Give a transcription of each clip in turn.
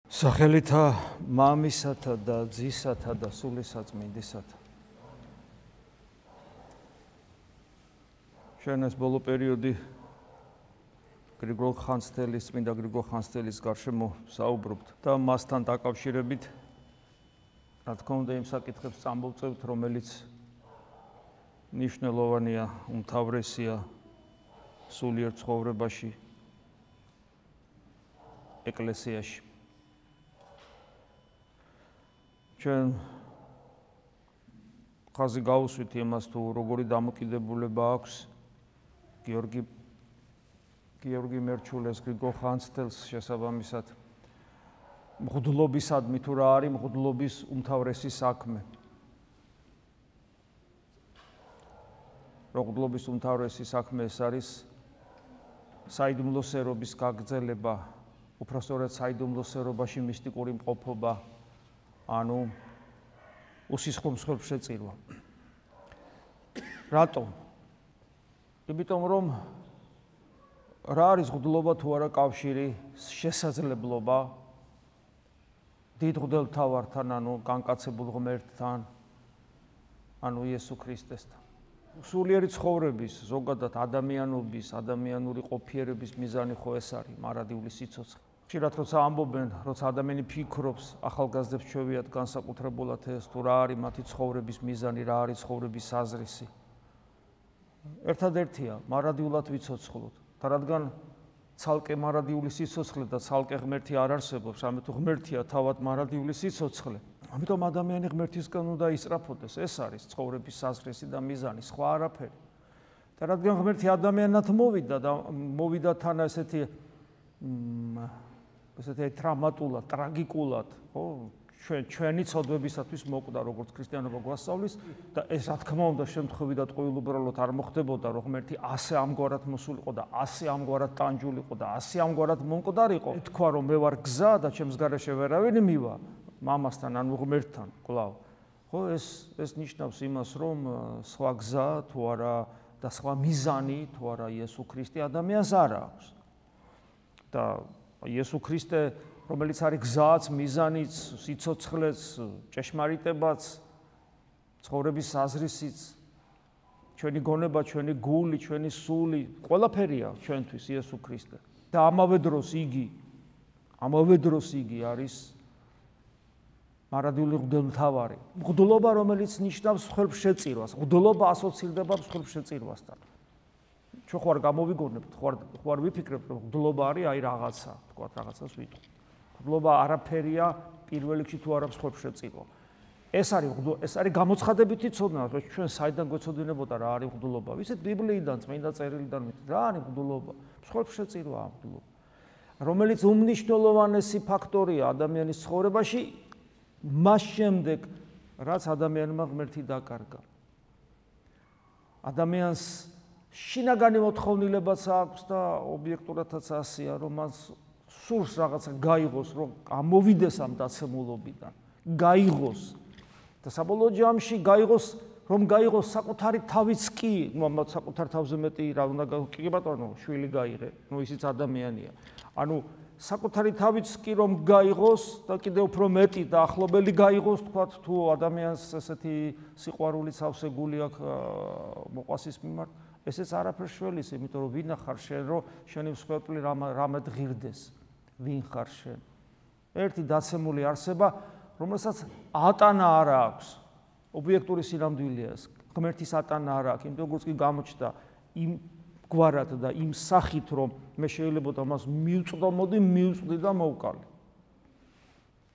სახელითა მამისათა და ძისათა და სულისაწმინდისათა. ჩვენ ეს ბოლო პერიოდი გრიგოლ ხანძთელის, წმინდა გრიგოლ ხანძთელის გარშემო საუბრობთ და მასთან დაკავშირებით რა თქმა უნდა იმ საკითხებს წამოვწევთ, რომელიც მნიშვნელოვანია, უმთავრესია სულიერ ცხოვრებაში, ეკლესიაში. ჩვენ ხაზი გავუსვით იმას თუ როგორი დამოკიდებულება აქვს გიორგი მერჩულეს გრიგოლ ხანძთელს შესაბამისად მღვდლობისადმი თუ რა არის მღვდლობის უმთავრესი საქმე. მღვდლობის უმთავრესი საქმე ეს არის საიდუმლოსერობის გაგრძელება, უпростоრად საიდუმლოსერობაში მისტიკური მყოფობა, ანუ უსისხლო მსხვერპლშეწირვა. რატომ? იმიტომ რომ რა არის მღვდლობა თუ არა კავშირი, შესაძლებლობა დიდ მღვდელმთავართან, ანუ განკაცებულ ღმერთთან, ანუ იესო ქრისტესთან. სულიერი ცხოვრების, ზოგადად ადამიანობის, ადამიანური ყოფიერების მიზანი ხო ეს არის, მარადიული სიცოცხლე. ხშირად როცა ამბობენ, როცა ადამიანი ფიქრობს, ახალგაზრდებს ჩვევიათ განსაკუთრებულად ეს თუ რა არის მათი ცხოვრების მიზანი, რა არის ცხოვრების აზრისი. ერთადერთია, მარადიულად ვიცოცხლოთ. და რადგან ცალკე მარადიული სიცოცხლე და ცალკე ღმერთი არ არსებობს, ამიტომ ღმერთია თავად მარადიული სიცოცხლე. ამიტომ ადამიანი ღმერთისკენ უნდა ისწრაფოდეს, ეს არის ცხოვრების აზრისი და მიზანი, სხვა არაფერი. და რადგან ღმერთი ადამიანად მოვიდა და მოვიდა თან ესეთი დრამატულად, ტრაგიკულად, ხო, ჩვენი ცოდვებისათვის მოკვდა, როგორც ქრისტიანობა გვასწავლის და ეს რა თქმა უნდა შემთხვევით ყოველუბრალოდ არ მოხდებოდა, რომ ღმერთი ასე ამგვარად მოსულიყო და ასე ამგვარად ტანჯულიყო და ასე ამგვარად მომკვდარიყო. თქვა რომ მე ვარ გზა და ჩემს გარეშე ვერავინ მივა, მამასთან ანუ ღმერთთან კვლავ. ხო, ეს ნიშნავს იმას, რომ სხვა გზა თუ არა და სხვა მიზანი თუ არა იესო ქრისტე ადამიანს არ აქვს. და იესო ქრისტე, რომელიც არის გზაც, მიზანიც, სიცოცხლეც, ჭეშმარიტებაც, ცხოვრების აზრისიც, ჩვენი გონება, ჩვენი გული, ჩვენი სული, ყველაფერია ჩვენთვის იესო ქრისტე. და ამავე დროს იგი არის მარადიული მღვდელმთავარი. მღვდლობა, რომელიც ნიშნავს მსხვერპლშეწირვას. მღვდლობა ასოცირდება მსხვერპლშეწირვასთან. ჩვენ ხوار გამოვიგონებთ, ხوار ვიფიქრებთ, რომ მღვდლობა არის აი რაღაცა, თქვათ რაღაცას ვიტყვი. მღვდლობა არაფერია პირველ რიგში თუ არა მსხვერპლშეწირვა. ეს არის გამოცხადებითი ცოდნა, რომ ჩვენ საიდან გვეცოდინებოდა რა არის მღვდლობა. ვიცით, ბიბლიიდან, წმინდა წერილიდან რა არის მღვდლობა? მსხვერპლშეწირვაა მღვდლობა. რომელიც უმნიშვნელოვანესი ფაქტორია ადამიანის ცხოვრებაში, მას შემდეგ, რაც ადამიანმა ღმერთი დაკარგა. ადამიანს შინაგანი მოთხოვნილებაც აქვს და ობიექტურადაც ასეა, რომ მას სურს რაღაცა გაიღოს, რომ ამოვიდეს ამ დაცემულობიდან, გაიღოს და საბოლოო ჯამში რომ გაიღოს საკუთარი თავიც კი, საკუთარ თავზე მეტი რა უნდა კი ბატონო, შვილი გაიღე, ისიც ადამიანია. ანუ საკუთარი თავიც კი რომ გაიღოს და კიდევ უფრო მეტი და ახლობელი გაიღოს, თქვათ, თუ ადამიანს ესეთი სიყვარული სავსე გული აქვს მოყვასის მიმართ, ესეც არაფერს შველის, იმიტომ რომ ვინ ხარ შენ, რომ შენი მსხვერპლი რამედ ღირდეს, ვინ ხარ შენ? ერთი დაცემული არსება, რომელსაც ატანა არ აქვს, ობიექტური სინამდვილეა ეს, ღმერთის ატანა არ აქვს, იმიტომ როგორც კი გამოჩნდა იმ გვარად და იმ სახით, რომ მე შეიძლებოდა მას მივწვდი და მოვკალი.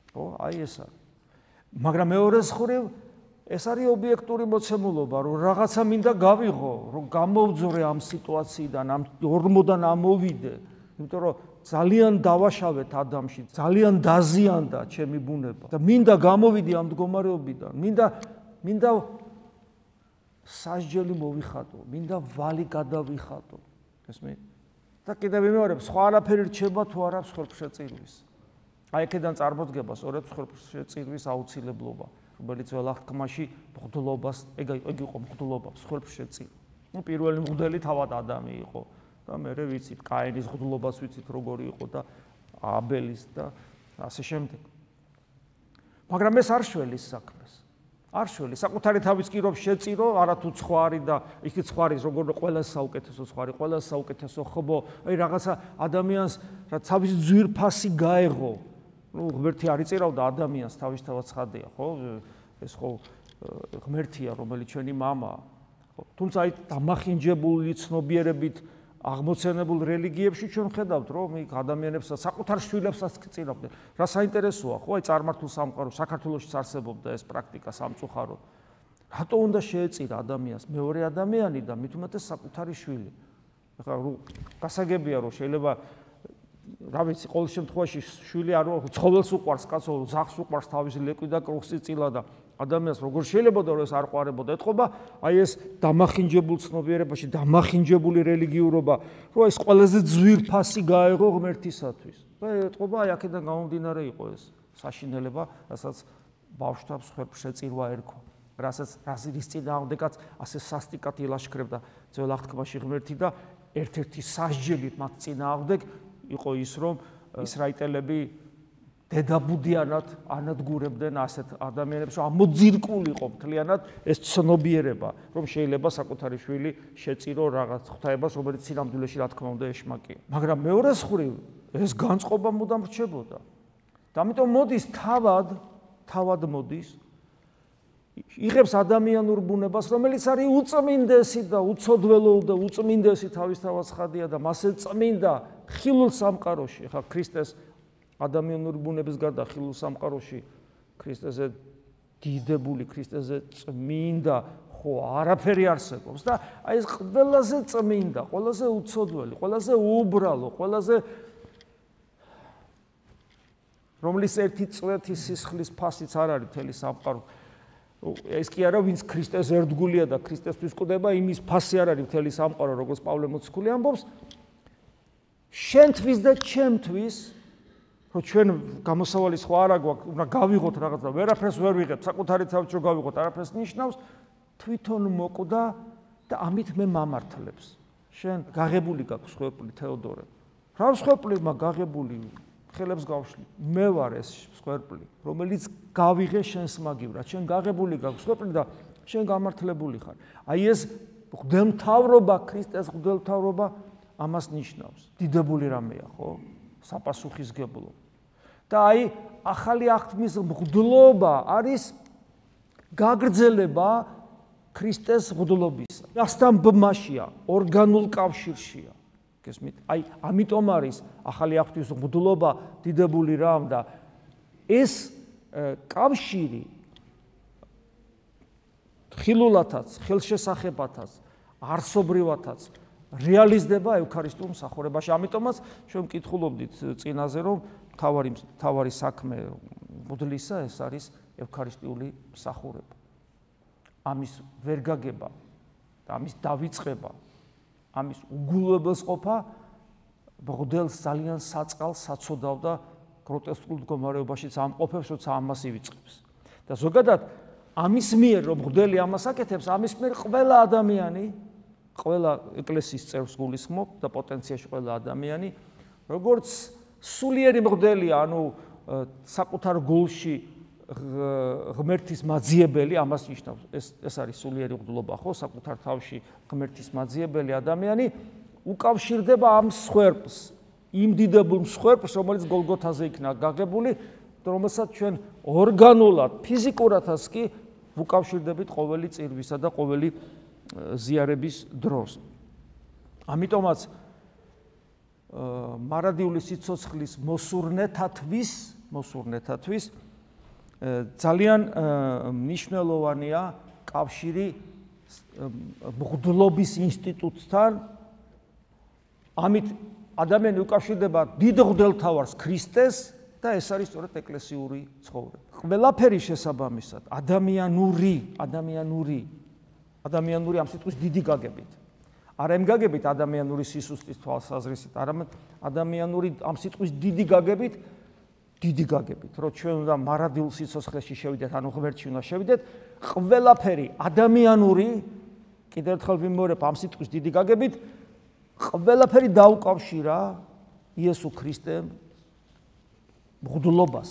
ხო, აი ეს არის. მაგრამ მეორეს მხრივ ეს არის ობიექტური მოცემულობა, რომ რაღაცა მინდა გავიღო, რომ გამოვძვრე ამ სიტუაციიდან, ამ ორმოდან ამოვიდე, იმიტომ რომ ძალიან დავაშავეთ ადამიანში, ძალიან დაზიანდა ჩემი ბუნება და მინდა გამოვიდე ამ მდგომარეობიდან, მინდა სასჯელი მოვიხატო, მინდა ვალი გადავიხატო. ესმით? და კიდევ ვიმეორებ, სხვა არაფერი რჩება თუ არა მსხვერპლშეწირვის. აი აქედან წარმოდგება სწორედ მსხვერპლშეწირვის აუცილებლობა, რომელიც ველახტკმაში მღვდლობას, ეგ იყო მღვდლობა, მსხვერპლშეწირვა. პირველი მღვდელი თავად ადამი იყო. და მე ვიცით, კაინის მღვდლობას ვიცით, როგორი იყო და აბელის და ასე შემდეგ. მაგრამ ეს არ შველის საქმეს. არ შველის. საკუთარი თავის კი რომ შეწირო, არათუ ხვარი და იქით ხვარის როგორ ყველა საუკეთესო ხვარი, ყველა საუკეთესო ხბო, აი რაღაცა ადამიანს რაც თავის ძვირფასი გაეღო. ნუ ღმერთი არ იწერავდა ადამიანს თავისთავად ცხადია, ხო? ეს ხო ღმერთია, რომელიც ჩვენი მამაა. თუმცა აი დამახინჯებული ცნობიერებით აღმოცენებულ რელიგიებში ჩვენ ხედავთ, რომ იქ ადამიანებსაც საკუთარ შვილებსაც წირავდნენ. რა საინტერესოა, ხო, აი წარმართულ სამყაროს საქართველოშიც არსებობდა ეს პრაქტიკა სამწუხაროდ. რატო უნდა შეეწირა ადამიანს მეორე ადამიანი და მით უმეტეს საკუთარი შვილი? ეხლა გასაგებია, რომ შეიძლება რა ვიცი, ყოველ შემთხვევაში შვილი არ ცხოველს უყვარს, კაცო, ზახს უყვარს თავისი ლეკვი და კრუხსი წილა და ადამიანს როგორ შეიძლება რომ ეს არ ყვარებოდა, ეთყობა აი ეს დამახინჯებულ ცნობიერებაში, დამახინჯებული რელიგიურობა, რომ ეს ყველაზე ძვირფასი გაეღო ღმერთისათვის. და ეთყობა აი აქედან გამომდინარე იყო ეს საშინელება, რასაც ბავშვთა შეწირვა ერქვა. რის წინააღმდეგაც ასე სასტიკად ილაშქრებდა ძველ აღთქმაში ღმერთი და ერთ-ერთი სასჯელი მათ წინააღმდეგ იყო ის, რომ ისრაელელები დედაბუდიანად ანადგურებდნენ ასეთ ადამიანებს, რომ ამოძირკულიყო მთლიანად ეს ცნობიერება, რომ შეიძლება საკუთარი შვილი შეწირო რაღაც ღვთაებას, რომელიც სინამდვილეში რა თქმა უნდა ეშმაკია. მაგრამ მეორე მხრივ ეს განწყობა მუდამ რჩებოდა. და ამიტომ მოდის თავად მოდის იღებს ადამიანურ ბუნებას, რომელიც არის უწმინდესი და უცოდველო და უწმინდესი თავისთავად ცხადია და მასე წმინდა ხილულ სამყაროში. ხა ქრისტეს ადამიანური ბუნების გარდა ხილულ სამყაროში ქრისტეზე დიდებული, ქრისტეზე წმინდა ხო არაფერი არსებობს და აი ეს ყველაზე წმინდა, ყველაზე უცოდველი, ყველაზე უბრალო, ყველაზე რომლის ერთი წვეთი სისხლის ფასიც არ არის მთელი სამყარო. ეს კი არა, ვინც ქრისტეს ერთგულია და ქრისტესთვის კვდება, იმის ფასი არ არის მთელი სამყარო, როგორც პავლე მოციქული ამბობს. შენთვის და ჩემთვის, რომ ჩვენ გამოსავალი სხვა არა გვაქვს, უნდა გავიღოთ რაღაცა, ვერაფერს ვერ ვიღებთ, საკუთარი თავით რომ გავიღოთ, არაფერს ნიშნავს, თვითონ მოკვდა და ამით მე მამართლებს. შენ გაღებული გაქვს სხვეპლი თეოდორე. რა სხვეპლი მაგ გაღებული ხელებს გავშლი. მე ვარ ეს სხვეპლი, რომელიც გავიღე შენს მაგივრად. შენ გაღებული გაქვს სხვეპლი და შენ გამართლებული ხარ. აი ეს ღვთელმთავრობა, ქრისტეს ღვთელმთავრობა ამას ნიშნავს. დიდებული რამეა, ხო? საპასუხისგებლო. და აი ახალი აღთქმის მღვდლობა არის გაგრძელება ქრისტეს ღვდლობისა. ასთან ბმაშია, ორგანულ კავშირშია. გესმით? აი ამიტომ არის ახალი აღთქმის მღვდლობა დიდებული რამ და ეს კავშირი ხილულათაც, ხელშესახებათაც, არსობრივათაც რეალიზდება ევქარისტიულ მსახურებაში. ამიტომაც ჩვენ ვკითხულობდით წინაზე, რომ თავარი საქმე მღვდლისა ეს არის ევქარისტიული მსახურება. ამის ვერ გაგება და ამის დავიწყება, ამის უგულებელს ყოფა მღვდელს ძალიან საწყალს საცოდავ და გროტესკულ მდგომარეობაშიც ამყოფებს, როცა ამას ივიწყებს. და ზოგადად ამის მიერ რომ მღვდელი ამას აკეთებს, ამის მიერ ყველა ადამიანი, ყველა ეკლესიის წევრს გულისხმობ და პოტენციაში ყველა ადამიანი, როგორც სულიერი მღვდელია, ანუ საკუთარ გულში ღმერთის მაძიებელი, ამას ნიშნავს. ეს არის სულიერი მღვდლობა, ხო, საკუთარ თავში ღმერთის მაძიებელი ადამიანი უკავშირდება ამ მსხვერპლს, იმ დიდებულ მსხვერპლს, რომელიც გოლგოთაზე იქნა გაღებული, რომელსაც ჩვენ ორგანულად, ფიზიკურადაც კი ვუკავშირდებით ყოველი წირვისა და ყოველი ზიარების დროს. ამიტომაც მარადიული სიცოცხლის მოსურნეთათვის ძალიან მნიშვნელოვანია კავშირი მღვდლობის ინსტიტუტთან. ამით ადამიანი უკავშირდება დიდ ღვთელმთავარს ქრისტეს და ეს არის სწორედ ეკლესიური ცხოვრება. ყველაფერი შესაბამისად ადამიანური ამ სიტყვის დიდი გაგებით. არა იმ გაგებით ადამიანური სისუსტის თვალსაზრისით, არამედ ადამიანური ამ სიტყვის დიდი გაგებით, რომ ჩვენ უნდა მარადილ სიცოცხლეში შევიდეთ, ანუ ღმერთში უნდა შევიდეთ, ყველაფერი ადამიანური, კიდევ ერთხელ ვიმეორებ ამ სიტყვის დიდი გაგებით, ყველაფერი დაუკავშირა იესო ქრისტემ მღვდლობას.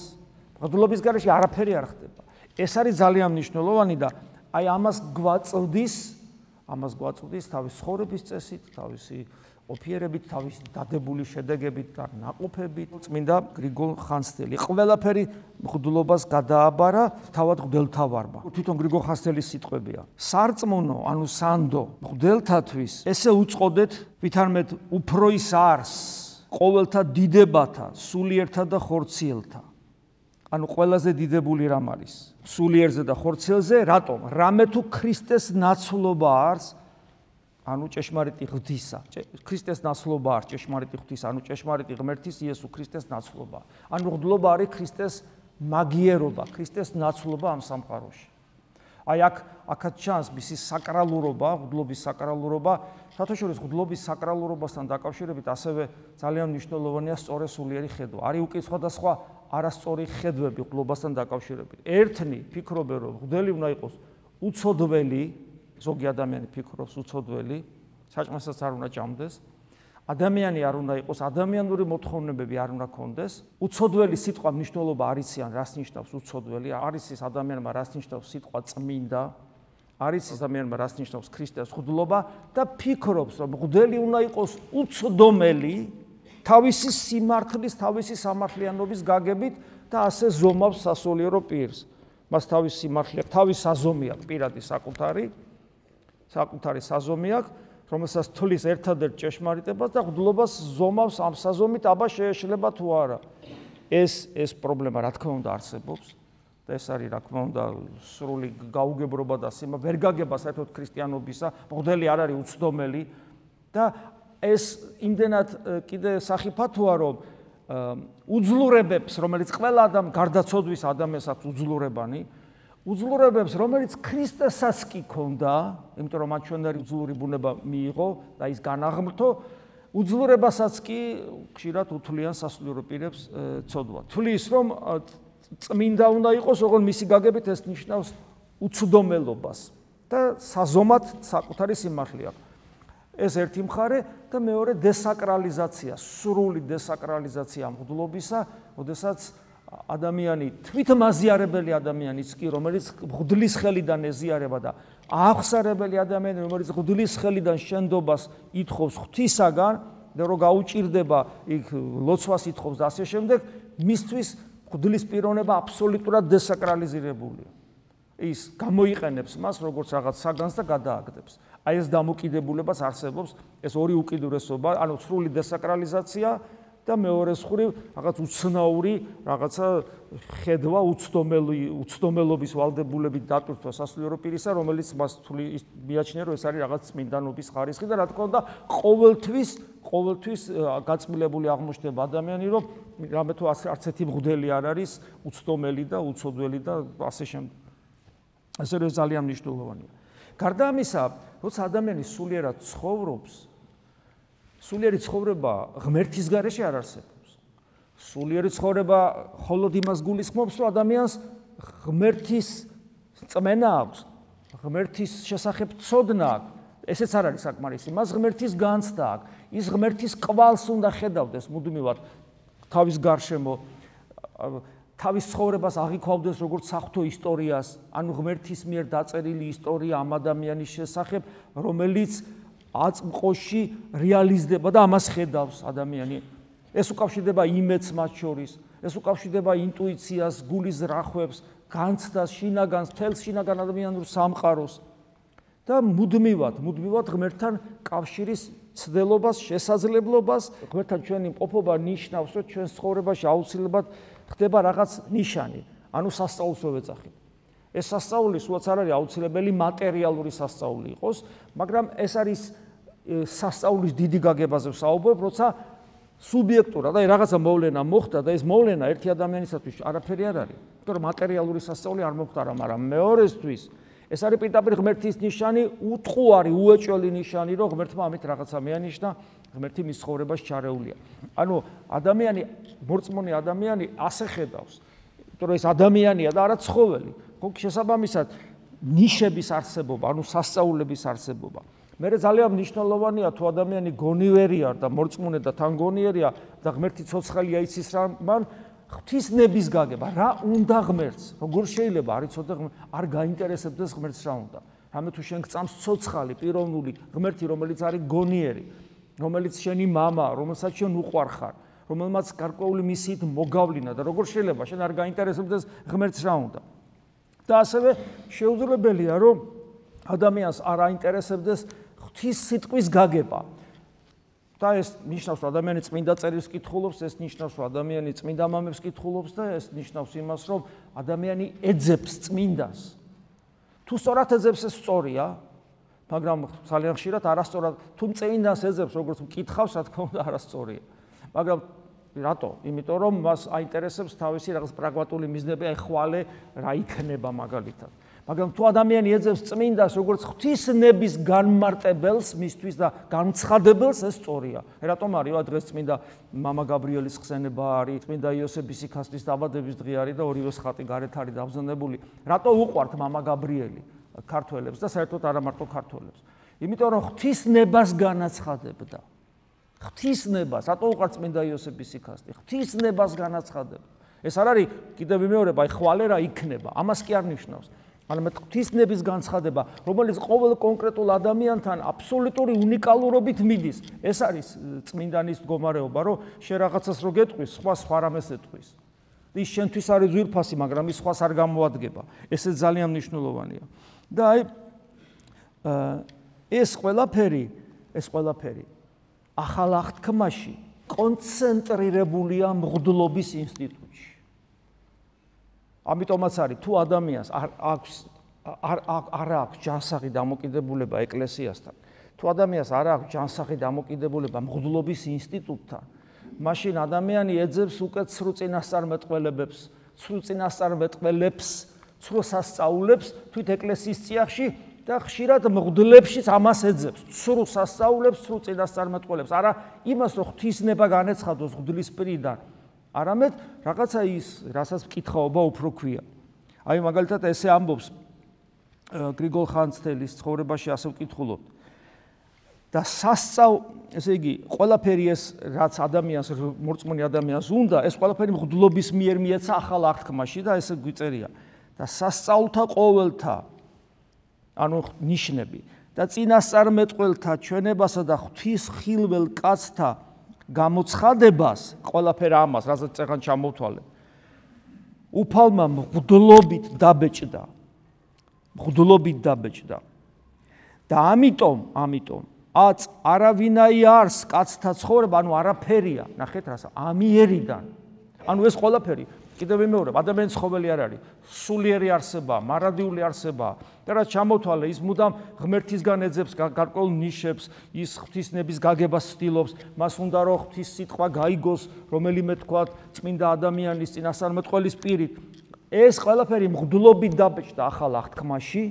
მღვდლობის გარეშე არაფერი არ ხდება. ეს არის ძალიან მნიშვნელოვანი და აი ამას გვაწვდის თავის ცხოვრების წესით, თავისი ოფიერებით, თავისი დადებული შედეგებით და ნაყოფებით წმინდა გრიგოლ ხანძთელი. ყველაფერი მღვდლობას გადააბარა თავად მღვდელთავარმა. თვითონ გრიგოლ ხანძთელის სიტყვებია. სარწმუნო, ანუ სანდო მღვდელთათვის ესე უწყოდეთ, ვითარმეთ უფრო ის არს ყოველთა დიდებათა, სულიერთა და ხორციელთა. ანუ ყველაზე დიდებული რამ არის? სულიერზე და ხორციელზე, რატომ? რამე თუ ქრისტეს ნაცვლობა არის, ანუ ჭეშმარიტი ღვთისა. ქრისტეს ნაცვლობა არის ჭეშმარიტი ღვთისა, ანუ ჭეშმარიტი ღმერთის იესო ქრისტეს ნაცვლობა. ანუ მღვდლობა არის ქრისტეს მაგიერობა, ქრისტეს ნაცვლობა ამ სამყაროში. აი აქაც ჩანს მისი საკრალურობა, მღვდლობის საკრალურობა. საერთაშორისო მღვდლობის საკრალურობასთან დაკავშირებით ასევე ძალიან მნიშვნელოვანია სწორი სულიერი ხედვა. არის უკვე სხვადასხვა არასწორი ხედვები მღვდლობასთან დაკავშირებით. ერთნი ფიქრობენ, რომ მღვდელი უნდა იყოს უცოდველი, ზოგი ადამიანი ფიქრობს უცოდველი, საჭმელსაც არ უნდა ჭამდეს. ადამიანი არ უნდა იყოს, ადამიანური მოთხოვნებები არ უნდა ქონდეს. უცოდველი სიტყვა მნიშვნელობა არ იციან, რას ნიშნავს უცოდველი, არის ის ადამიანმა რას ნიშნავს სიტყვა წმინდა, არის ის ადამიანმა რას ნიშნავს ქრისტეს მღვდლობა და ფიქრობს, რომ მღვდელი უნდა იყოს უცდომელი, თავისი სიმართლის, თავისი სამართლიანობის გაგებით და ასე ზომავს სასულიერო პირს. მას თავისი სიმართლე, თავის საზომი აქვს, პირადი საკუთარი საზომი აქვს, რომელსაც თulis ერთადერთ ჭეშმარიტებას და მღვდლობას ზომავს ამ საზომით, აბა შეეშლება თუ არა. ეს პრობლემა რა თქმა უნდა არსებობს და ეს არის რა თქმა უნდა სრული გაუგებრობა და სიმა ვერ გაგება საერთოდ ქრისტიანობისა, მღვდელი არ არის უცდომელი და ეს იმდენად კიდე სახიფათოა, რომ უძლურებებს, რომელიც ყველა адам გარდაცოდვის ადამიანს აქვს უძლურებებს, რომელიც ქრისტესაც კი ქონდა, იმიტომ რომ მათ ჩვენდარი უძლური ბუნება მიიღო და ის განაღმრთო, უძლურებასაც კი ხშირად უთვლიან სასულიერო პირებს ცოდვა. თulis რომ წმინდა უნდა იყოს, ოღონდ მისი გაგებით ეს ნიშნავს უცდომელობას და საზომად საკუთარი სიმართლე აქვს. ეს ერთი მხარე და მეორე დესაკრალიზაცია, სრული დესაკრალიზაცია მღვდლობისა, როდესაც ადამიანი თვითმაზიარებელი ადამიანიც კი, რომელიც მღვდლის ხელიდან ეზიარება და აღსარებელი ადამიანი, რომელიც მღვდლის ხელიდან შენდობას ითხოვს ღვთისაგან და რო გაუჭირდება, იქ ლოცვას ითხოვს და ასე შემდეგ, მისთვის მღვდლის პიროვნება აბსოლუტურად დესაკრალიზირებულია. ის გამოიყენებს მას როგორც რაღაც საგანს და გადააგდებს. აი ეს დამოკიდებულებას არსებობს, ეს ორი უკიდურესობა, ანუ სრული დესაკრალიზაცია და მეორე მხრივ რაღაც უცნაური რაღაცა ხედვა უცდომელობის ვალდებულებით დატვირთვა სასულიერო პირისა, რომელიც მას მიაჩნია, რომ ეს არის რაღაც წმინდანობის ხარისხი და რა თქმა უნდა ყოველთვის გაწმილებული აღმოჩნდება ადამიანი, რომ რამე თუ არც ერთი მღვდელი არ არის უცდომელი და უცოდველი და ასე შემდეგ. ასე რომ ძალიან მნიშვნელოვანია. გარდა ამისა, როცა ადამიანი სულიერად ცხოვრობს, სულიერი ცხოვრება ღმერთის გარეშე არ არსებობს. სულიერი ცხოვრება მხოლოდ იმას გულისხმობს, რომ ადამიანს ღმერთის წმენა აქვს, ღმერთის შესახებ ცოდნა აქვს. ესეც არ არის საკმარისი. მას ღმერთის განცდა აქვს. ის ღმერთის კვალს უნდა ხედავდეს მუდმივად თავის გარშემო. თავის ცხოვრებას აღიქვავდეს როგორც საღვთო ისტორიას, ანუ ღმერთის მიერ დაწერილი ისტორია ამ ადამიანის შესახებ, რომელიც აწმყოში რეალიზდება და ამას ხედავს ადამიანი. ეს უკავშირდება იმედს მათ შორის, ეს უკავშირდება ინტუიციას, გულის ზრახვებს, განცდას, შინაგანს, მთელს შინაგან ადამიანურ სამყაროს და მუდმივად ღმერთთან კავშირის ცდელობას, შესაძლებლობას, ღმერთთან ჩვენი მყოფობა ნიშნავს, რომ ჩვენს ცხოვრებაში აუცილებლად ხდება რაღაც ნიშანი, ანუ სასწაულს ვეძახით. ეს სასწაული სულაც არ არის აუცილებელი მატერიალური სასწაული იყოს, მაგრამ ეს არის სასწაულის დიდი გაგებაზე ვსაუბრობ, როცა სუბიექტურად, აი რაღაცა მოვლენა მოხდა და ეს მოვლენა ერთი ადამიანისათვის არაფერი არ არის. იმიტომ რომ მატერიალური სასწაული არ მოხდა, მაგრამ მეორესთვის ეს არის პირდაპირ ღმერთის ნიშანი, უტყუარი, უეჭველი ნიშანი, რომ ღმერთმა ამით რაღაცა მეანიშნა, ღმერთი მის ცხოვრებას ჩარეულია. ანუ ადამიანი, მორწმუნე ადამიანი ასე ხედავს, იმიტომ რომ ეს ადამიანია და არა ცხოველი. შესაბამისად, ნიშების არსებობა, ანუ სასწაულების არსებობა. მე ძალიან მნიშვნელოვანია თუ ადამიანი გონივერია და მორწმუნე და თან გონიერია და ღმერთი ცოცხალია იცის რა მან, ღვთისნების გაგება, რა უნდა ღმერთს, როგორ შეიძლება არ იცოდე არ გაინტერესებდეს ღმერთს რა უნდა. რამე თუ შენ გწამს ცოცხალი, პიროვნული ღმერთი, რომელიც არის გონიერი, რომელიც შენი მამა, რომელსაც შენ უყვარხარ, რომელმაც გარკვეული მისიით მოგავლინა და როგორ შეიძლება შენ არ გაინტერესებდეს ღმერთს რა უნდა. და ასევე შეუძლებელია, რომ ადამიანს არ აინტერესებდეს ღვთის სიტყვის გაგება. და ეს ნიშნავს, რომ ადამიანი წმინდა წერილს კითხულობს, ეს ნიშნავს, რომ ადამიანი წმინდა მამებს კითხულობს და ეს ნიშნავს იმას, რომ ადამიანი ეძებს წმინდას. თუ სწორად ეძებს ეს სწორია, მაგრამ ძალიან ხშირად არასწორად, თუ წმინდას ეძებს, როგორც მკითხავს, რა თქმა უნდა, არასწორია. მაგრამ რატო? იმიტომ რომ მას აინტერესებს თავისი რაღაც პრაგმატული მიზნები, აი ხვალე რა იქნება მაგალითად. მაგრამ თუ ადამიანი ეძებს წმინდას, როგორც ღვთისნების განმარტებელს მისთვის და განცხადებელს, ეს სწორია. რატომ არის დღეს წმინდა მამა გაბრიელის ხსენება არის, წმინდა იოსების სიქასტის დაბადების დღე არის და ორივე ხატი გარეთ არის დაბზნებული. რატო უყვართ მამა გაბრიელი ქართველებს და საერთოდ არა მარტო ქართველებს? იმიტომ რომ ღვთისნებას განაცხადებდა. ღვთისნებას, რატო უყვართ წმინდა იოსების სიქასტი? ღვთისნებას განაცხადებდა. ეს არ არის კიდევ ვიმეორებ, აი ხვალე რა იქნება, ამას კი არ ნიშნავს. არამედ ღვთისნების განცხადება, რომელიც ყოველ კონკრეტულ ადამიანთან აბსოლუტური უნიკალურობით მიდის. ეს არის წმინდანის მდგომარეობა, რომ შენ რაღაცას რო გეტყვის, სხვა რამეს ეტყვის. ის შენთვის არის ძვირფასი, მაგრამ ის სხვას არ გამოადგება. ესეც ძალიან მნიშვნელოვანია. და აი ეს ყველაფერი ახალ აღთქმაში კონცენტრირებულია მღვდლობის ინსტიტუტში. ამიტომაც არის თუ ადამიანს არ აქვს ჯანსაღი დამოკიდებულება ეკლესიასთან, თუ ადამიანს არ აქვს ჯანსაღი დამოკიდებულება მღვდლობის ინსტიტუტთან, მაშინ ადამიანი ეძებს უკეთ ცრუ წინასწარმეტყველებებს, ცრუ სასწაულებს თვით ეკლესიის წიაღში და ხშირად მღვდლებშიც ამას ეძებს, ცრუ სასწაულებს, ცრუ წინასწარმეტყველებს, არა იმას, რომ ღვთისნება განეცხადოს მღვდლის პირიდან, არამედ რაღაცა ის, რასაც მკითხაობა უფრო ქვია. აი მაგალითად ესე ამბობს გრიგოლ ხანძთელის ცხოვრებაში ასე ვკითხულობთ. და ესე იგი, ყველაფერი ეს, რაც ადამიანს, მორწმუნე ადამიანს უნდა, ეს ყველაფერი მღვდლობის მიერ მიეცა ახალ აღთქმაში და ესე გვიწერია. და სასწაულთა ყოველთა, ანუ ნიშნები და წინასწარმეტყველთა ჩვენებასა და ღვთის ხილվել კაცთა გამოცხადებას, ყველაფერ ამას, რასაც წეგან ჩამოვთვალე, უფალმა მღვდლობით დაბეჭდა. და ამიტომ აც არავინაი არს კაცთა ცხოვრება, ანუ არაფერია, ნახეთ რას, ამიერიდან. ანუ ეს ყველაფერი, კიდევ ვიმეორებ, ადამიანის ცხოველი არ არის, სულიერი არსება, მარადიული არსება. და რაც ჩამოვთვალე, ის მუდამ ღმერთისგან ეძებს გარკვეულ ნიშებს, ის ღვთისნების გაგებას ცდილობს, მას უნდა რომ ღვთის სიტყვა გაიგოს, რომელიმე თქვა წმინდა ადამიანის წინასწარმეტყველის პირით. ეს ყველაფერი მღვდლობით დაბეჭდა ახალ აღთქმაში,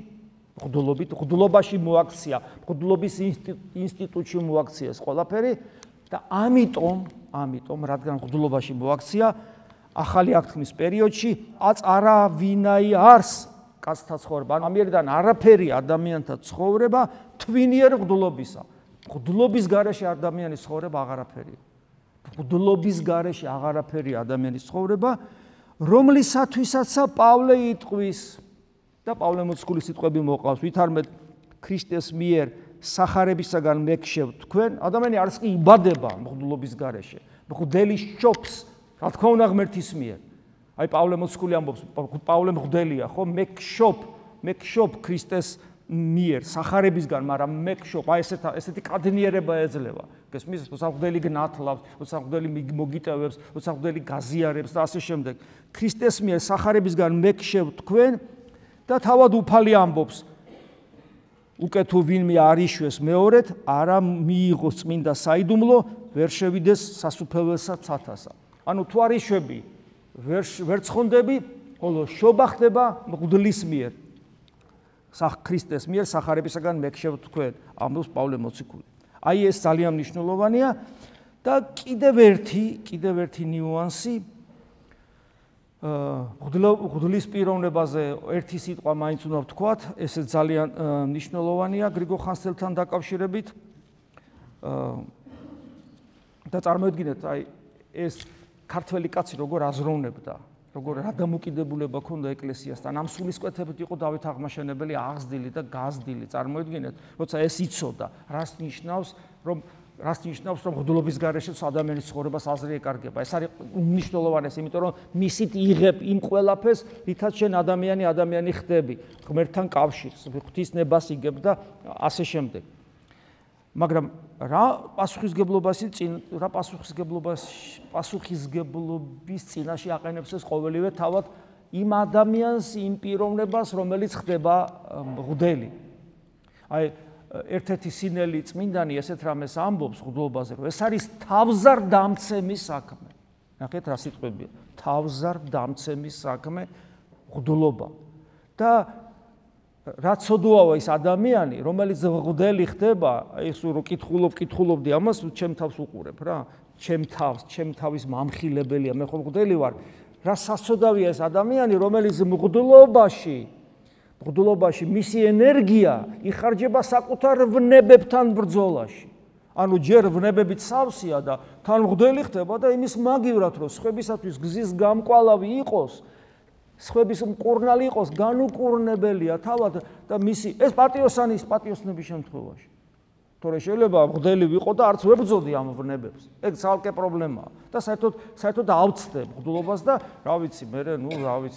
მღვდლობაში მოაქცია, მღვდლობის ინსტიტუტში მოაქცია ეს ყველაფერი და ამიტომ, რადგან მღვდლობაში მოაქცია, ახალი აღთქმის პერიოდში არავინაი არს კაცთა ცხოვრება, ანუ ამიერიდან არაფერი ადამიანთა ცხოვრება თვინიერ მღვდლობისა. მღვდლობის გარეშე ადამიანის ცხოვრება აღარაფერია. მღვდლობის გარეშე აღარაფერია ადამიანის ცხოვრება, რომლისათვისაც პავლე იტყვის და პავლე მოციქულის სიტყვები მოყავს, ვითარმეთ ქრისტეს მიერ სახარებისაგან მეკშევ თქვენ, ადამიანი არც კი იბადება მღვდლობის გარეშე, მღვდელი შობს, რა თქმა უნდა ღმერთის მიერ. აი პავლე მოციქული ამბობს, პავლე მღვდელია, ხო? მეკშობ ქრისტეს მიერ სახარებისგან, მაგრამ მეკშობ, აი ესეთი კადნიერება ეძლევა. გესმის, როცა მღვდელი გნათლავს, როცა მღვდელი მოგიტევებს, როცა მღვდელი გაზიარებს და ასე შემდეგ. ქრისტეს მიერ სახარებისგან მეკშევ თქვენ და თავად უფალი ამბობს, უკეთ თუ ვინმე არ იშვეს მეორედ, არა მიიღოს წმინდა საიდუმლო, ვერ შევიდეს სასუფეველსა ცათასა. ანუ თუ არ იშვები, ვერ ცხონდები, ხოლო შობა ხდება მღვდლის მიერ. ქრისტეს მიერ სახარებისაგან მეკშევ თქვენ, ამბობს პავლე მოციქული. აი ეს ძალიან მნიშვნელოვანია და კიდევ ერთი ნიუანსი მღვდლის პიროვნებაზე ერთი სიტყვა მაინც უნდა ვთქვათ, ესე ძალიან მნიშვნელოვანია გრიგოლ ხანძთელთან დაკავშირებით. და წარმოედგინეთ, აი ეს ქართველი კაცი როგორ აზროვნებდა, როგორ რა დამოკიდებულება ქონდა ეკლესიასთან, ამ სულისკვეთებით იყო დავით აღმაშენებელი აღზრდილი და გაზრდილი. წარმოიდგინეთ, როცა ეს იცოდა, რას ნიშნავს, რომ მღვდლობის გარეშე ადამიანის ცხოვრებას აზრი ეკარგება. ეს არის უმნიშვნელოვანესი, იმიტომ რომ მისით იღებ იმ ყველაფერს, რითაც შენ ადამიანი ხდები, ღმერთთან კავშირს, ღვთის ნებას იგებ და ასე შემდეგ. მაგრამ რა პასუხისგებლობის წინაშე აყენებს ეს ყოველივე თავად იმ ადამიანს, იმ პიროვნებას, რომელიც ხდება მღვდელი. აი ერთ-ერთი სინელი წმინდანი ესეთ რამეს ამბობს მღვდლობაზე, რომ ეს არის თავზარდამცემის საქმე. ნახეთ რა სიტყვებია, თავზარდამცემის საქმე მღვდლობა. და რა ცოდვაა ის ადამიანი, რომელიც მღვდელი ხდება, ეს რო კითხულობდი ამას, ჩემ თავს უყურებ რა, ჩემ თავის მამხილებელია, მე ხო მღვდელი ვარ. რა სასწოდავია ეს ადამიანი, რომელიც მღვდლობაში მისი ენერგია იხარჯება საკუთარ ვნებებთან ბრძოლაში. ანუ ჯერ ვნებებით სავსეა და თან მღვდელი ხდება და იმის მაგივრად რომ სხვებისათვის გზის გამკვალავი იყოს, სხვების მკურნალი იყოს, განუკურნებელია თავად და მისი ეს პატიოსნების შემთხვევაში. თორე შეიძლება მღვდელი ვიყო და არც ვებრძოდი ამ ვნებებს. ეგ ცალკე პრობლემაა. და საერთოდ ავწდებ მღვდლობას და რა ვიცი,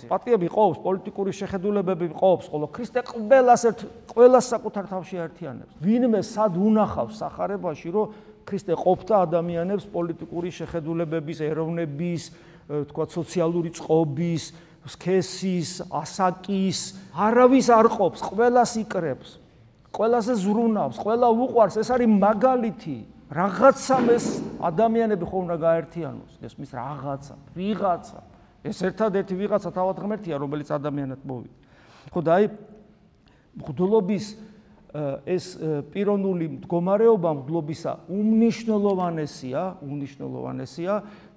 პატიები ყავს, პოლიტიკური შეხედულებები ყავს, ხოლო ქრისტე ყველას საკუთარ თავში აერთიანებს. ვინმე სად უნახავს სახარებაში, რომ ქრისტე ყოფდა ადამიანებს პოლიტიკური შეხედულებების, ეროვნების, თქვა სოციალური წყობის, სქესის, ასაკის, არავის არ ყოფს, ყველას იკრებს. ყველაზე ზრუნავს, ყველა უყვარს, ეს არის მაგალითი. რაღაცამ ეს ადამიანები ხო უნდა გაერთიანოს, ესმის რაღაცა, ვიღაცა. ეს ერთადერთი ვიღაცა თავად ღმერთია, რომელიც ადამიანად მოვიდა. ხო და აი მღვდლობის ეს პიროვნული მდგომარეობა მღვდლობისა უმნიშვნელოვანესია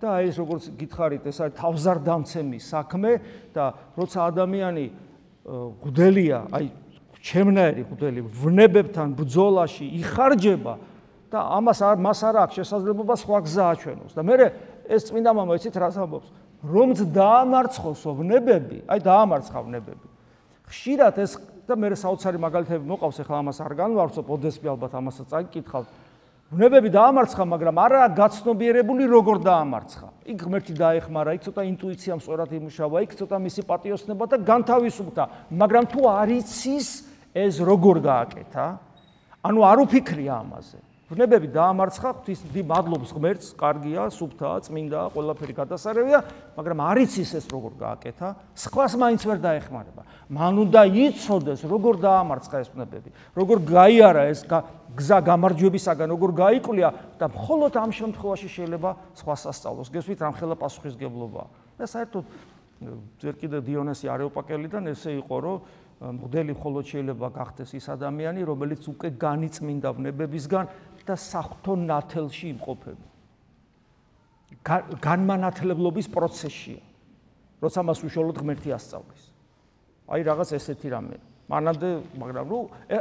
და აი ეს როგორც გითხარით, ეს არის თავზარდამცემის საქმე და როცა ადამიანი მღვდელია, აი ჩემნაირი მღვდელი ვნებებთან ბრძოლაში იხარჯება და მას არ აქვს შესაძლებლობა სხვა გზა აჩვენოს. და მე ეს წმინდა მამა იცით რას ამბობს? რომც დაამარცხოსო ვნებები, აი დაამარცხა ვნებები. ხშირად ეს და მე საოცარი მაგალითები მოყავს, ახლა ამას არ განვავრცობ, ოდესმე ალბათ ამასაც წაკითხავთ. ვნებები დაამარცხა, მაგრამ არა გაცნობიერებული როგორ დაამარცხა. იქ ღმერთი დაეხმარა, იქ ცოტა ინტუიციამ სწორად იმუშავა, იქ ცოტა მისი პატიოსნება და განთავისუფლდა, მაგრამ თუ არ იცის ეს როგორ გააკეთა, ანუ არ უფიქრია ამაზე. ვნებები დაამარცხა, ღვთის მადლობს ღმერთს, კარგია, სუფთაა, წმინდაა, ყველაფერი გადასარევია, მაგრამ არ იცის ეს როგორ გააკეთა, სხვას მაინც ვერ დაეხმარება. მან უნდა იცოდეს როგორ დაამარცხა ეს ვნებები, როგორ გაიარა ეს გზა გამარჯვებისაგან, როგორ გაიკლია და მხოლოდ ამ შემთხვევაში შეიძლება სხვას ასწავლოს. გესვით რამხელა პასუხისგებლობაა. და საერთოდ ჯერ კიდევ დიონისი არეოპაგელიდან ესე იყო, რომ მღვდელი მხოლოდ შეიძლება გახდეს ის ადამიანი, რომელიც უკვე განიწმინდა ვნებებისგან და საღვთო ნათელში იმყოფება. განმანათლებლობის პროცესია. როცა მას უშუალოდ ღმერთი ასწავლის. აი რაღაც ესეთი რამე. მანამდე, მაგრამ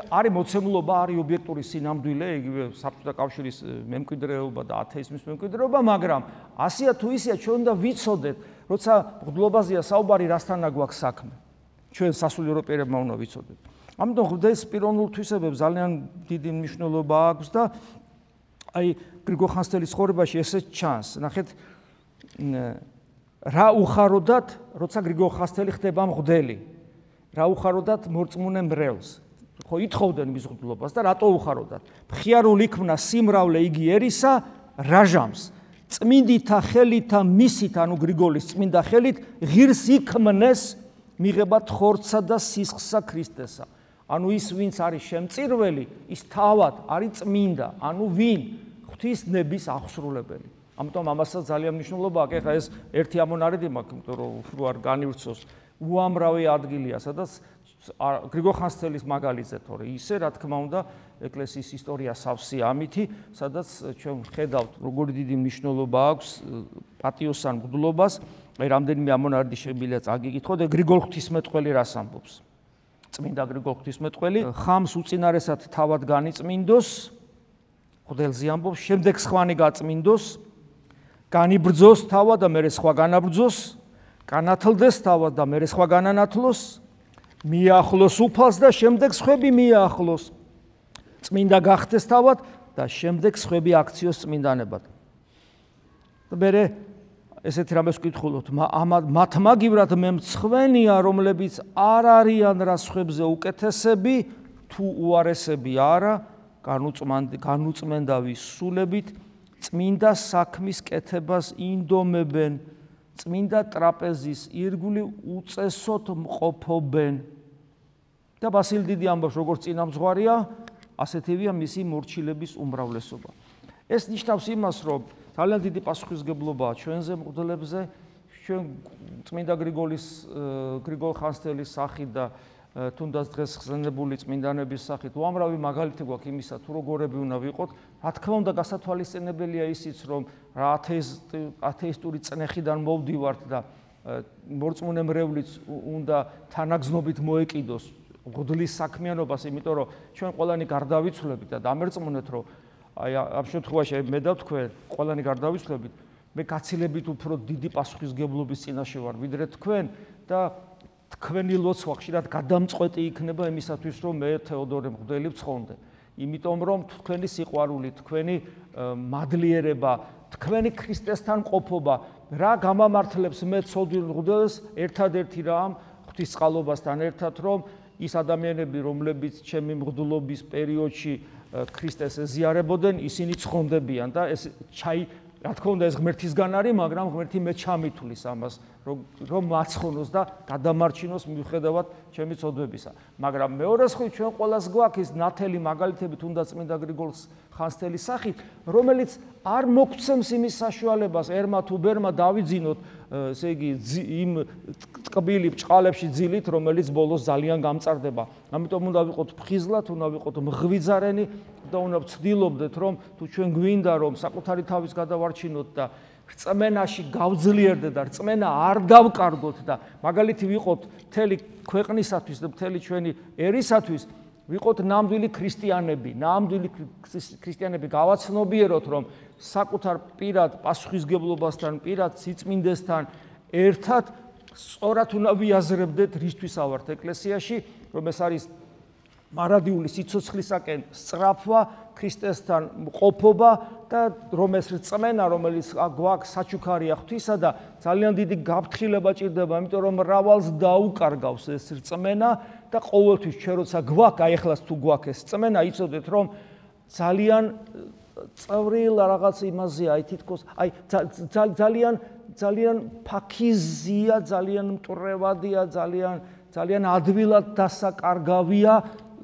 არის მოცემულობა, არის ობიექტური სინამდვილე, იგივე საბჭოთა კავშირის მემკვიდრეობა და ათეიზმის მემკვიდრეობა, მაგრამ ასია თუ ისეა, ჩვენ უნდა ვიცოდეთ, როცა მღვდლობაზეა საუბარი, რასთან გვაქვს საქმე. ჩვენ სასულიერო პირებმა უნდა ვიცოდეთ. ამიტომ ღვთის პიროვნულ თვისებებს ძალიან დიდი მნიშვნელობა აქვს და აი გრიგოლ ხანძთელის ცხოვრებაში ესეც ჩანს. ნახეთ, რა უხაროდათ, როცა გრიგოლ ხანძთელი ხდება მღვდელი. რა უხაროდათ მორწმუნე მრევლს. ხო ითხოვდნენ მის მღვდლობას და რატო უხაროდათ? მხიარულ იქმნა სიმრავლე იგი ერისა რაჟამს. წმინდითა ხელითა მისით, ანუ გრიგოლის წმინდა ხელით ღირს იქმნეს მიღება თხორცსა და სისხლსა ქრისტესა. ანუ ის ვინც არის შემწირველი, ის თავად არის წმინდა, ანუ ვინ ღვთის ნების აღსრულებელი. ამიტომ ამასაც ძალიან მნიშვნელობა აქვს. ეხლა ეს ერთი ამონარიდი მაქვს, იმიტომ რომ უფრო არ განივრცოს. უამრავი ადგილია, სადაც გრიგოლ ხანძთელის მაგალითზე თორე ისე რა თქმა უნდა ეკლესიის ისტორია სავსეა ამითი, სადაც ჩვენ ხედავთ როგორი დიდი მნიშვნელობა აქვს პატიოსან მღვდლობას. აი რამდენიმე ამონარიდი შემიძლია წაგიკითხოთ. გრიგოლ ღვთისმეტყველი რას ამბობს? წმინდა გრიგოლ ღვთისმეტყველი ხამს უწინარესად თავად განიწმინდოს, მღვდელზე ამბობს, შემდეგ სხვანი გაწმინდოს, განიბრძოს თავად და მერე სხვა განაბრძოს, განათლდეს თავად და მერე სხვა განანათლოს, მიახლოს უფალს და შემდეგ სხვები მიახლოს, წმინდა გახდეს თავად და შემდეგ სხვები აქციოს წმინდანებად. და მერე ესეთი რამეს ვკითხულობთ, მათ მაგივრად მე მცხვენია, რომლებიც არ არიან რა სხვებზე უკეთესები, თუ უარესები არა, განუწმენდავი სულებით, წმინდა საქმის კეთებას ინდომებენ, წმინდა ტრაპეზის ირგვლივ უწესოდ მყოფობენ. და ბასილ დიდი ამბობს, როგორც წინამძღვარია, ასეთებია მისი მორჩილების უმრავლესობა. ეს ნიშნავს იმას, რომ ძალიან დიდი პასუხისმგებლობაა ჩვენზე მღვდლებზე, ჩვენ წმინდა გრიგოლ ხანძთელის სახით და თუნდაც დღეს ხსენებული წმინდანების სახით უამრავი მაგალითი გვაქვს იმისა, თუ როგორები უნდა ვიყოთ. რა თქმა უნდა, გასათვალისწინებელია ისიც, რომ რა ათეისტური წნეხიდან მოვდივართ და მორწმუნე მრევლიც უნდა თანაგზნობით მოეკიდოს მღვდლის საქმიანობას, იმიტომ რომ ჩვენ ყველანი გარდავიცვლებით და დამერწმუნეთ, რომ აი ამ შემთხვევაში მე და თქვენ ყველანი გარდავიცვლებით, მე გაცილებით უფრო დიდი პასუხისმგებლობის წინაშე ვარ, ვიდრე თქვენ და თქვენი ლოცვა ხშირად გადამწყვეტი იქნება იმისათვის, რომ მე თეოდორე მღვდელი ვცხონდე. იმიტომ რომ თქვენი სიყვარული, თქვენი მადლიერება, თქვენი ქრისტესთან ყოფობა რა გამამართლებს მე ცოდვილ მღვდელს ერთადერთი რამ ღვთისწყალობასთან ერთად, რომ ის ადამიანები, რომლებიც ჩემი მღვდლობის პერიოდში ქრისტეს ეზიარებოდნენ, ისინი ცხონდებიან და ეს რა თქმა უნდა ეს ღმერთისგან არის, მაგრამ ღმერთი მე ჩამითვლის ამას, რომ მაცხონოს და გადამარჩინოს მიუხედავად ჩემი ცოდვებისა. მაგრამ მეორე მხრივ ჩვენ ყველას გვაქვს ის ნათელი მაგალითები თუნდაც წმინდა გრიგოლ ხანძთელის სახით, რომელიც არ მოგცემს იმის საშუალებას ერმა თუ ბერმა დავიძინოთ, ესე იგი იმ ტკბილი ბრჭყალებში ძილით, რომელიც ბოლოს ძალიან გამწარდება. ამიტომ უნდა ვიყოთ ფხიზლად, უნდა ვიყოთ მღვიძარენი და უნდა ვცდილობდეთ, რომ თუ ჩვენ გვინდა რომ საკუთარი თავის გადავარჩინოთ და რწმენაში გავძლიერდეთ და რწმენა არ დავკარგოთ და მაგალითი ვიყოთ მთელი ქვეყნისათვის და მთელი ჩვენი ერისათვის, ვიყოთ ნამდვილი ქრისტიანები, გავაცნობიეროთ, რომ საკუთარ პირად პასუხისმგებლობასთან, პირად სიწმინდესთან ერთად სწორად უნდა ვიაზრებდეთ, რისთვის ავართ ეკლესიაში, რომ ეს არის მარადიული სიცოცხლისაკენ სწრაფვა, ქრისტესთან ყოფობა და რომ ეს რწმენა, რომელიც გვაქვს საჩუქარია ღვთისა და ძალიან დიდი გაფრთხილება ჭირდება, იმიტომ რომ მრავალს დაუკარგავს ეს რწმენა და ყოველთვის ჩვენ როცა გვაქვს, აი ახლაც თუ გვაქვს ეს რწმენა, იცოდეთ რომ ძალიან წვრილ რაღაც იმაზეა, აი თითქოს, აი ძალიან ფაქიზია, ძალიან მტვრევადია, ძალიან ადვილად დასაკარგავია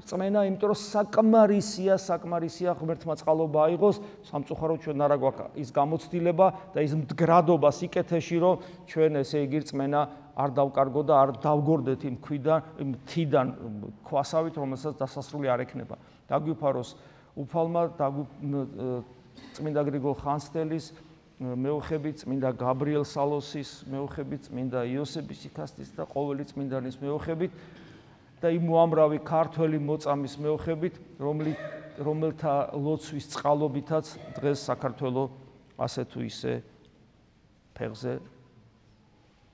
რწმენა, იმიტომ რომ საკმარისია ღმერთმა წყალობა აიღოს, სამწუხაროდ ჩვენ არა გვაქვს ის გამოცდილება და ის მდგრადობა სიკეთეში, რომ ჩვენ ესე იგი რწმენა არ დავკარგო და არ დავგორდეთ იმ თიდან ქვასავით, რომელსაც დასასრული არ ექნება. დაგვიფაროს უფალმა წმინდა გრიგოლ ხანძთელის მეუხებით, წმინდა გაბრიელ სალოსის მეუხებით, წმინდა იოსები სიქასტის და ყოველი წმინდანის მეუხებით და იმ უამრავი ქართველი მოწამის მეუხებით, რომელთა ლოცვის წყალობითაც დღეს საქართველო ასე თუ ისე ფეხზე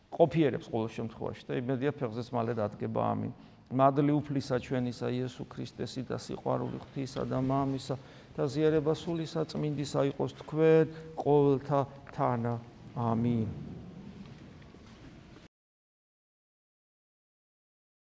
ყოფიერებს ყოველ შემთხვევაში და იმედია ფეხზეც მალე დადგება. ამინ. მადლი უფლისა ჩვენისა იესო ქრისტესი და სიყვარული ღვთისა და მამისა და ზიარება სულისა წმინდისა იყოს თქვენ ყოველთა თანა. ამინ.